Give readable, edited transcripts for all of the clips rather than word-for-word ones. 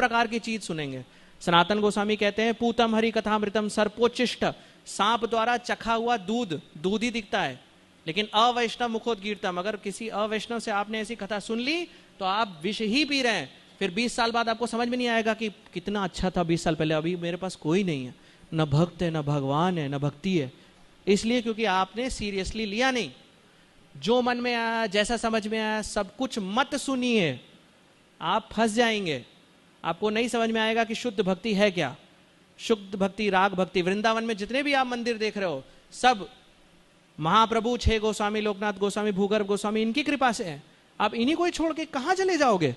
प्रकार की चीज सुनेंगे। सनातन गोस्वामी कहते हैं पूतम हरि कथामृतम सर्पोचिष्ट, सांप द्वारा चखा हुआ दूध दूध ही दिखता है, लेकिन अवैष्णव मुखोद्गीर्तम, अगर किसी अवैष्णव से आपने ऐसी कथा सुन ली तो आप विष ही पी रहे हैं। फिर 20 साल बाद आपको समझ में नहीं आएगा कि कितना अच्छा था 20 साल पहले, अभी मेरे पास कोई नहीं है, न भक्त है, न भगवान है, न भक्ति है। इसलिए क्योंकि आपने सीरियसली लिया नहीं। जो मन में आया, जैसा समझ में आया, सब कुछ मत सुनिए, आप फंस जाएंगे। आपको नहीं समझ में आएगा कि शुद्ध भक्ति है क्या। शुद्ध भक्ति, राग भक्ति, वृंदावन में जितने भी आप मंदिर देख रहे हो सब महाप्रभु 6 गोस्वामी, लोकनाथ गोस्वामी, भूगर्भ गोस्वामी, इनकी कृपा से है। आप इन्हीं को ही छोड़ के कहां चले जाओगे,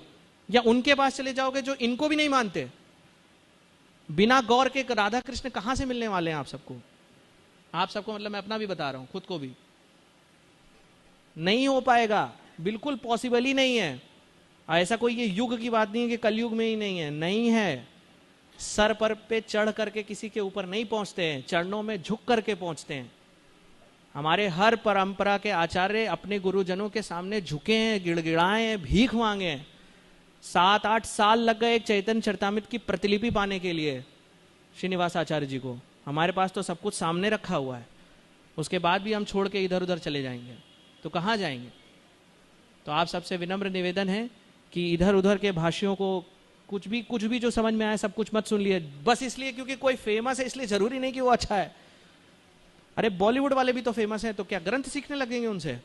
या उनके पास चले जाओगे जो इनको भी नहीं मानते। बिना गौर के राधा कृष्ण कहां से मिलने वाले हैं आप सबको। आप सबको मतलब मैं अपना भी बता रहा हूं, खुद को भी नहीं हो पाएगा, बिल्कुल पॉसिबल ही नहीं है। ऐसा कोई ये युग की बात नहीं है कि कलयुग में ही नहीं है, नहीं है। सर पर पे चढ़ करके किसी के ऊपर नहीं पहुंचते हैं, चरणों में झुक करके पहुंचते हैं। हमारे हर परंपरा के आचार्य अपने गुरुजनों के सामने झुके हैं, गिड़गिड़ाए हैं, भीख मांगे हैं। 7-8 साल लग गए एक चैतन्य चरितामृत की प्रतिलिपि पाने के लिए श्रीनिवास आचार्य जी को। हमारे पास तो सब कुछ सामने रखा हुआ है, उसके बाद भी हम छोड़ के इधर उधर चले जाएंगे तो कहाँ जाएंगे। तो आप सबसे विनम्र निवेदन है कि इधर उधर के भाषियों को कुछ भी जो समझ में आए सब कुछ मत सुन लिए, बस इसलिए क्योंकि कोई फेमस है इसलिए जरूरी नहीं कि वो अच्छा है। अरे बॉलीवुड वाले भी तो फेमस हैं, तो क्या ग्रंथ सीखने लगेंगे उनसे?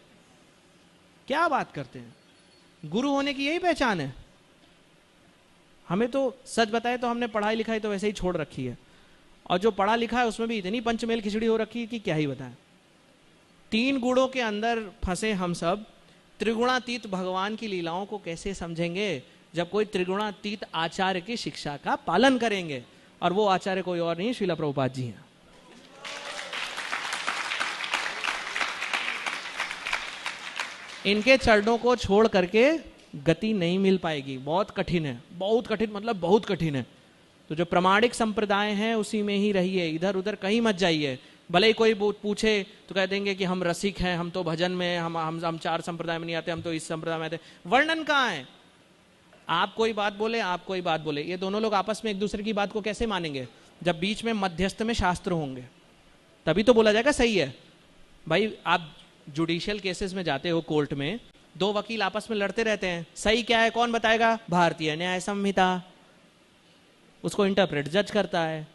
क्या बात करते हैं। गुरु होने की यही पहचान है। हमें तो सच बताए तो हमने पढ़ाई लिखाई तो वैसे ही छोड़ रखी है, और जो पढ़ा लिखा है उसमें भी इतनी पंचमेल खिचड़ी हो रखी है कि क्या ही बताएं। 3 गुणों के अंदर फंसे हम सब। त्रिगुणातीत भगवान की लीलाओं को कैसे समझेंगे जब कोई त्रिगुणातीत आचार्य की शिक्षा का पालन करेंगे, और वो आचार्य कोई और नहीं, श्रीला प्रभुपाद जी हैं। इनके चरणों को छोड़ करके गति नहीं मिल पाएगी, बहुत कठिन है, बहुत कठिन मतलब बहुत कठिन है। तो जो प्रमाणिक संप्रदाय हैं उसी में ही रहिए, इधर उधर कहीं मत जाइए। भले ही कोई पूछे तो कह देंगे कि हम रसिक हैं, हम तो भजन में, हम 4 संप्रदाय में नहीं आते, हम तो इस संप्रदाय में आते। वर्णन कहाँ है? आप कोई बात बोले, आप कोई बात बोले, ये दोनों लोग आपस में एक दूसरे की बात को कैसे मानेंगे? जब बीच में मध्यस्थ में शास्त्र होंगे तभी तो बोला जाएगा सही है। भाई आप जुडिशियल केसेस में जाते हो, कोर्ट में 2 वकील आपस में लड़ते रहते हैं, सही क्या है कौन बताएगा? भारतीय न्याय संहिता, उसको इंटरप्रेट जज करता है।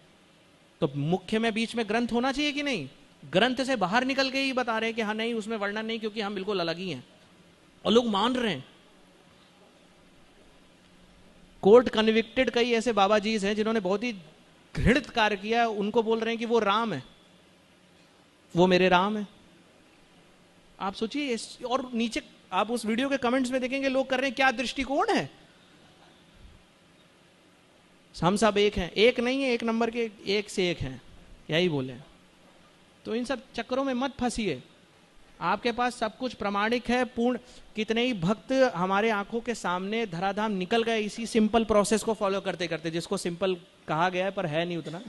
तो मुख्य में बीच में ग्रंथ होना चाहिए कि नहीं? ग्रंथ से बाहर निकल के ही बता रहे हैं कि हाँ नहीं उसमें वर्णन नहीं, क्योंकि हम बिल्कुल अलग ही हैं, और लोग मान रहे हैं। कोर्ट कन्विक्टेड कई ऐसे बाबा जी हैं जिन्होंने बहुत ही घृणित कार्य किया, उनको बोल रहे हैं कि वो राम है, वो मेरे राम है। आप सोचिए, और नीचे आप उस वीडियो के कमेंट्स में देखेंगे लोग कर रहे हैं क्या दृष्टिकोण है। हम सब एक हैं, एक नहीं है, 1 नंबर के, एक से एक हैं, यही बोले। तो इन सब चक्करों में मत फंसिए। आपके पास सब कुछ प्रमाणिक है, पूर्ण। कितने ही भक्त हमारे आंखों के सामने धराधाम निकल गए इसी सिंपल प्रोसेस को फॉलो करते करते, जिसको सिंपल कहा गया है पर है नहीं उतना।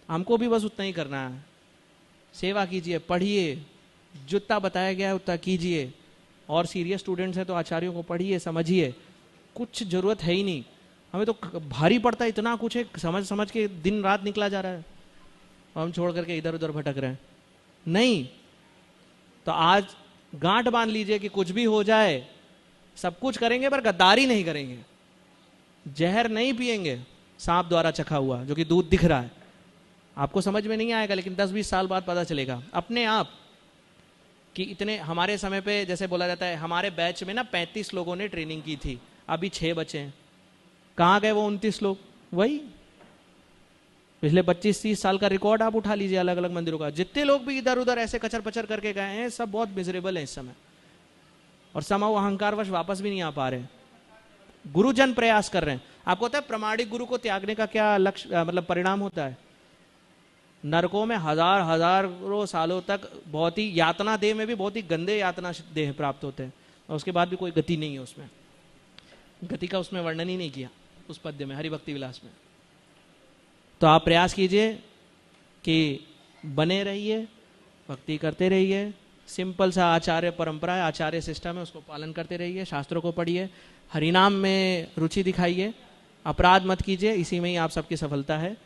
हमको भी बस उतना ही करना है। सेवा कीजिए, पढ़िए, जितना बताया गया है उतना कीजिए, और सीरियस स्टूडेंट्स हैं तो आचार्यों को पढ़िए, समझिए। कुछ जरूरत है ही नहीं, हमें तो भारी पड़ता है, इतना कुछ है, समझ समझ के दिन रात निकला जा रहा है, और हम छोड़ करके इधर उधर भटक रहे हैं। नहीं, तो आज गांठ बांध लीजिए कि कुछ भी हो जाए सब कुछ करेंगे पर गद्दारी नहीं करेंगे, जहर नहीं पिएंगे सांप द्वारा चखा हुआ जो कि दूध दिख रहा है। आपको समझ में नहीं आएगा, लेकिन 10-20 साल बाद पता चलेगा अपने आप कि इतने। हमारे समय पे जैसे बोला जाता है, हमारे बैच में ना 35 लोगों ने ट्रेनिंग की थी, अभी 6 बचे हैं। कहाँ गए वो 29 लोग? वही पिछले 25-30 साल का रिकॉर्ड आप उठा लीजिए अलग अलग मंदिरों का। जितने लोग भी इधर उधर ऐसे कचर पचर करके गए हैं सब बहुत मिजरेबल है इस समय, और समाव अहंकारवश वापस भी नहीं आ पा रहे। गुरुजन प्रयास कर रहे हैं। आपको पता है प्रमाणिक गुरु को त्यागने का क्या लक्ष्य, मतलब परिणाम होता है? नरकों में हजारों सालों तक बहुत ही यातना देह में भी बहुत ही गंदे यातना देह प्राप्त होते हैं, और उसके बाद भी कोई गति नहीं है उसमें। गति का उसमें वर्णन ही नहीं किया उस पद्य में, हरिभक्ति विलास में। तो आप प्रयास कीजिए कि बने रहिए, भक्ति करते रहिए। सिंपल सा आचार्य परंपरा है, आचार्य सिस्टम है, उसको पालन करते रहिए। शास्त्रों को पढ़िए, हरिनाम में रुचि दिखाइए, अपराध मत कीजिए, इसी में ही आप सबकी सफलता है।